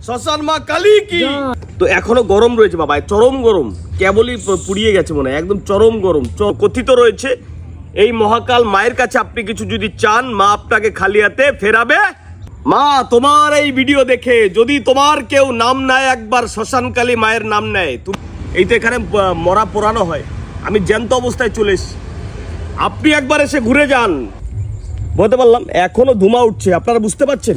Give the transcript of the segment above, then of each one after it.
শ্মশান মা কালী কি। তো এখনো গরম রয়েছে বাবা, চরম গরম, কেবলই পুড়িয়ে গেছে মনে হয়, একদম চরম গরম। কথিত রয়েছে এই মহাকাল মায়ের কাছে আপনি কিছু যদি চান, মা আপনাকে খালি হাতে ফেরাবে। মা তোমার এই ভিডিও দেখে যদি তোমার কেউ নাম নেয়, একবার শ্মশানকালী মায়ের নাম নেয়, এই তো এখানে মরা পোড়ানো হয়, আমি জ্যান্ত অবস্থায় চলে এসেছি, আপনি একবার এসে ঘুরে যান। বলতে পারলাম এখনো ধুমা উঠছে, আপনারা বুঝতে পারছেন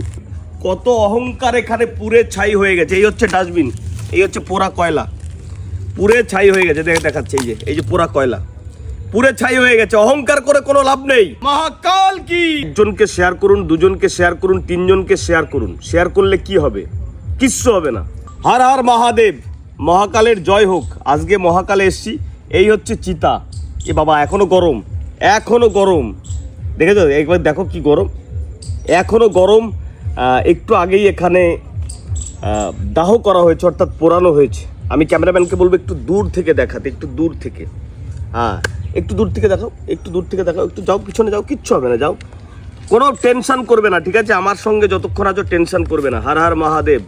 কত অহংকার এখানে পুরে ছাই হয়ে গেছে। এই হচ্ছে ডাস্টবিন, এই হচ্ছে পোড়া কয়লা, পুরে ছাই হয়ে গেছে, দেখাচ্ছে এই যে পোড়া কয়লা পুরে ছাই হয়ে গেছে। অহংকার করে কোনো লাভ নেই। মহাকাল কি। একজনকে শেয়ার করুন, দুজনকে শেয়ার করুন, তিনজনকে শেয়ার করুন। শেয়ার করলে কি হবে? কিচ্ছু হবে না। হর হর মহাদেব, মহাকালের জয় হোক। আজকে মহাকালে এসছি, এই হচ্ছে চিতা। এ বাবা এখনো গরম, এখনো গরম, দেখেছো? একবার দেখো কি গরম, এখনো গরম। একটু আগেই এখানে দাহ করা হয়েছে, অর্থাৎ পোড়ানো হয়েছে। আমি ক্যামেরাম্যানকে বলবো একটু দূর থেকে দেখাতে, একটু দূর থেকে। হ্যাঁ, একটু দূর থেকে দেখাও, একটু দূর থেকে দেখাও, একটু যাও পিছনে যাও, কিচ্ছু হবে না, যাও, কোনো টেনশন করবে না, ঠিক আছে? আমার সঙ্গে যতক্ষণ আছো টেনশন করবে না। হর হর মহাদেব।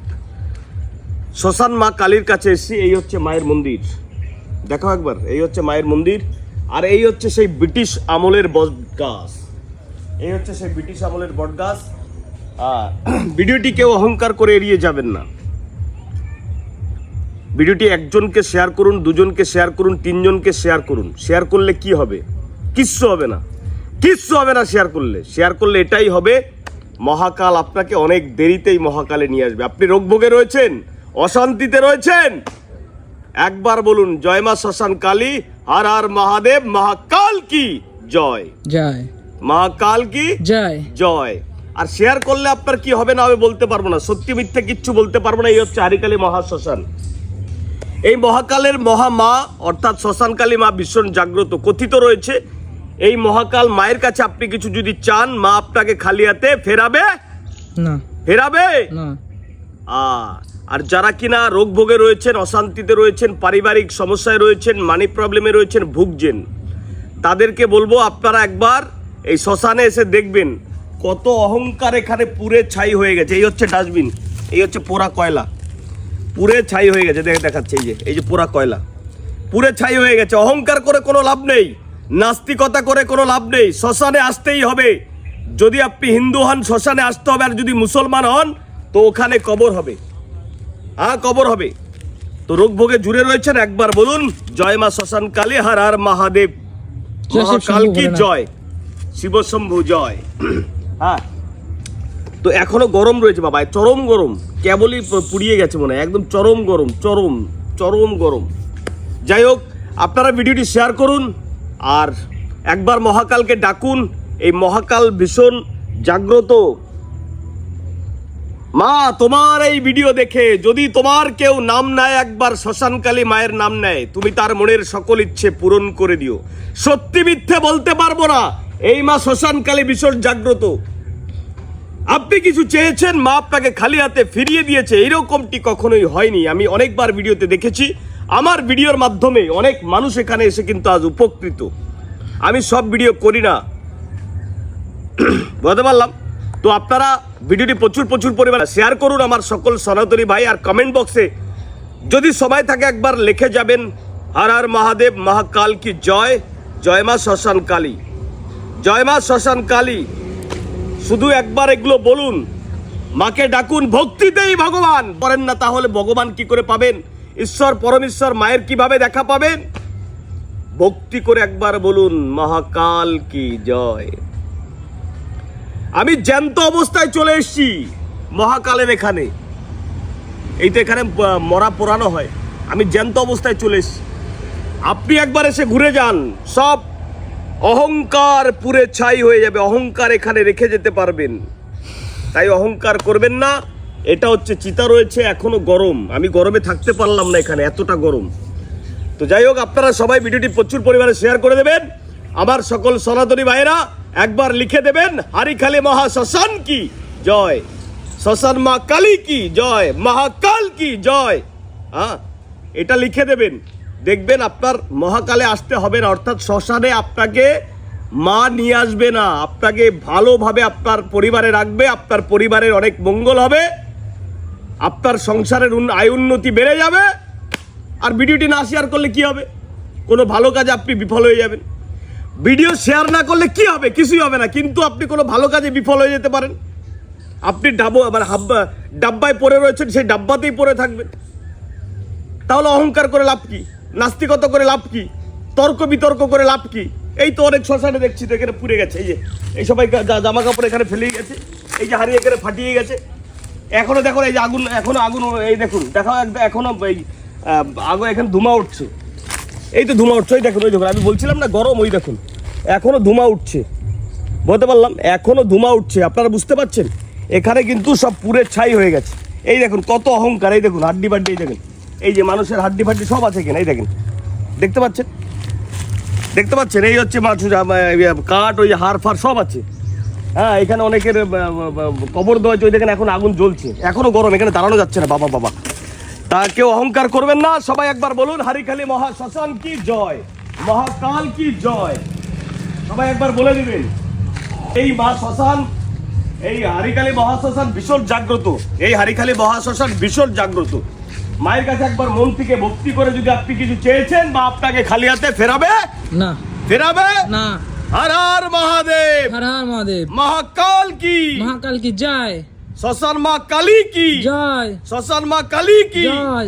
শ্মশান মা কালীর কাছে এসেছি, এই হচ্ছে মায়ের মন্দির, দেখাও একবার। এই হচ্ছে মায়ের মন্দির, আর এই হচ্ছে সেই ব্রিটিশ আমলের বট গাছ, এই হচ্ছে সেই ব্রিটিশ আমলের বট গাছ। ভিডিওটি কেউ অহংকার করে এড়িয়ে যাবেন না। ভিডিওটি একজনকে শেয়ার করুন, দুজনকে শেয়ার করুন, তিনজনকে শেয়ার করুন। শেয়ার করলে কি হবে? কিচ্ছু হবে না, কিচ্ছু হবে না শেয়ার করলে। শেয়ার করলে এটাই হবে, মহাকাল আপনাকে অনেক দেরিতেই মহাকালে নিয়ে আসবে। আপনি রোগভোগে রয়েছেন, অশান্তিতে রয়েছেন, একবার বলুন জয় মা শ্মশান কালী, হর হর মহাদেব, মহাকাল কি জয়, জয় মহাকাল কি জয়, জয়। আর শেয়ার করলে আপনার কি হবে না হবে বলতে পারবো না, সত্যি মিথ্যে কিচ্ছু বলতে পারবো না। এই হচ্ছে হরিকালী মহাশ্মশান। এই মহাকালের মহামা অর্থাৎ শ্মশানকালী মা ভীষণ জাগ্রত। কথিত রয়েছে এই মহাকাল মায়ের কাছে আপনি কিছু যদি চান, মা আপনাকে খালি হাতে ফেরাবে না, ফেরাবে না। আর যারা কিনা রোগ ভোগে রয়েছেন, অশান্তিতে রয়েছেন, পারিবারিক সমস্যায় রয়েছেন, মানি প্রবলেমে রয়েছেন, ভুগছেন, তাদেরকে বলবো আপনারা একবার এই শ্মশানে এসে দেখবেন কত অহংকার এখানে পুরে ছাই হয়ে গেছে। এই হচ্ছে ডাস্টবিন, এই হচ্ছে পোড়া কয়লা, পুরে ছাই হয়ে গেছে, দেখাচ্ছে এই যে পোড়া কয়লা পুরে ছাই হয়ে গেছে। অহংকার করে কোনো লাভ নেই, নাস্তিকতা করে কোনো লাভ নেই। শ্মশানে আসতেই হবে। যদি আপনি হিন্দু হন শ্মশানে আসতে হবে, আর যদি মুসলমান হন তো ওখানে কবর হবে, কবর হবে। তো রোগ ভোগে জুড়ে রয়েছেন, একবার বলুন জয় মা শ্মশান কালী, হর হর মহাদেব, মহাকাল কি জয়, শিব শম্ভু জয়। হ্যাঁ, তো এখনো গরম রয়েছে বাবা, চরম গরম, কেবলই পুড়িয়ে গেছে মনে হয়, একদম চরম গরম, চরম চরম গরম। যাই হোক, আপনারা ভিডিওটি শেয়ার করুন, আর একবার মহাকালকে ডাকুন। এই মহাকাল ভীষণ জাগ্রত। মা তোমার এই ভিডিও দেখে যদি তোমার কেউ নাম নেয়, একবার শ্মশানকালী মায়ের নাম নেয়, তুমি তার মনের সকল ইচ্ছে পূরণ করে দিও। সত্যি মিথ্যে বলতে পারবো না, এই মা শ্মশানকালী ভীষণ জাগ্রত। আপনি কিছু চেয়েছেন, মা আপনাকে খালি হাতে ফিরিয়ে দিয়েছে, এইরকমটি কখনোই হয়নি। আমি অনেকবার ভিডিওতে দেখেছি, আমার ভিডিওর মাধ্যমে অনেক মানুষ এখানে এসে কিন্তু আজ উপকৃত। আমি সব ভিডিও করি না, বুঝতে পারলাম। তো আপনারা ভিডিওটি প্রচুর প্রচুর পরিমাণে শেয়ার করুন আমার সকল সনাতনী ভাই, আর কমেন্ট বক্সে যদি সময় থাকে একবার লিখে যাবেন হর হর মহাদেব, মহাকাল কি জয়, জয় মা শ্মশান কালী, জয় মা শ্মশান কালী। শুধু একবার এগুলো বলুন, মাকে ডাকুন। ভক্তিতেই ভগবান করেন না তাহলে ভগবান কি করে পাবেন? ঈশ্বর পরমেশ্বর মায়ের কিভাবে দেখা পাবেন? ভক্তি করে একবার বলুন মহাকাল কি জয়। আমি জ্যান্ত অবস্থায় চলে এসেছি মহাকালের এখানে, এই তো এখানে মরা পোড়ানো হয়, আমি জ্যান্ত অবস্থায় চলে এসেছি, আপনি একবার এসে ঘুরে যান, সব অহংকার পুরে ছাই হয়ে যাবে। অহংকার এখানে রেখে যেতে পারবেন, তাই অহংকার করবেন না। এটা হচ্ছে চিতা রয়েছে, এখনো গরম, আমি গরমে থাকতে পারলাম না এখানে, এতটা গরম। তো যাই হোক, আপনারা সবাই ভিডিওটি প্রচুর পরিমাণে শেয়ার করে দেবেন। আমার সকল সনাতনী ভাইয়েরা একবার লিখে দেবেন হরিকালী মহা শ্মশান কি জয়, শ্মশান মা কালী কি জয়, মহাকাল কি জয়। এটা লিখে দেবেন, দেখবেন আপনার মহাকালে আসতে হবে না, অর্থাৎ শ্মশানে আপনাকে মা নিয়ে আসবে না, আপনাকে ভালোভাবে আপনার পরিবারে রাখবে, আপনার পরিবারের অনেক মঙ্গল হবে। আপনার সংসারের আয় উন্নতি বেড়ে যাবে। আর ভিডিওটি না শেয়ার করলে কি হবে? কোনো ভালো কাজে আপনি বিফল হয়ে যাবেন। ভিডিও শেয়ার না করলে কি হবে? কিছুই হবে না, কিন্তু আপনি কোনো ভালো কাজে বিফল হয়ে যেতে পারেন। আপনি ডাব্বায় পড়ে রয়েছেন, সেই ডাব্বাতেই পড়ে থাকবেন। তাহলে অহংকার করে লাভ কি? নাস্তিকতা করে লাভ কি? তর্ক বিতর্ক করে লাভ কি? এই তো অনেক শ্মশানে দেখছি তো এখানে পুড়ে গেছে, এই যে এই সবাই জামা কাপড় এখানে ফেলেই গেছে, এই যে হাড়ি এখানে ফাটিয়ে গেছে, এখনো দেখো এই যে আগুন, এখনো আগুন, এই দেখুন দেখো এখনো এই আগুন, এখানে ধুমা উঠছে, এই তো ধুমা উঠছে, ওই দেখুন, ওই দেখুন, আমি বলছিলাম না গরম, ওই দেখুন এখনো ধুমা উঠছে, বলতে পারলাম এখনো ধুমা উঠছে। আপনারা বুঝতে পারছেন? এখানে কিন্তু সব পুরে ছাই হয়ে গেছে। এই দেখুন কত অহংকার, এই দেখুন হাড্ডি ফাড্ডি, এই দেখুন এই যে মানুষের হাড্ডি ফাড্ডি সব আছে কিনা, এই দেখেন, দেখতে পাচ্ছেন, দেখতে পাচ্ছেন? এই হচ্ছে কাঠ, ওই হাড় ফাড় সব আছে। হ্যাঁ, এখানে অনেকের কবর দেওয়া হয়েছে, ওই দেখেন এখন আগুন জ্বলছে, এখনো গরম, এখানে দাঁড়ানো যাচ্ছে না। বাবা বাবা, তা কেউ অহংকার করবেন না। সবাই একবার বলুন হারিখালি মহা শ্মশান কি জয়, মহাকাল কি জয়। সবাই একবার বলে দিবেন। এই মা শ্মশান, এই হারিখালি মহাশ্মশান ভীষণ জাগ্রত, এই হারিখালি মহাশ্মশান ভীষণ জাগ্রত। মায়ের কাছে একবার মন থেকে ভক্তি করে যদি আপনি কিছু চেয়েছেন, বা আপনাকে খালি হাতে ফেরাবে না, ফেরাবে না। হর হর মহাদেব, হর হর মহাদেব। মহাকাল কি, মহাকাল কি জয়, শ্মশান মা কালী কি জয়, শ্মশান মা কালী কি জয়।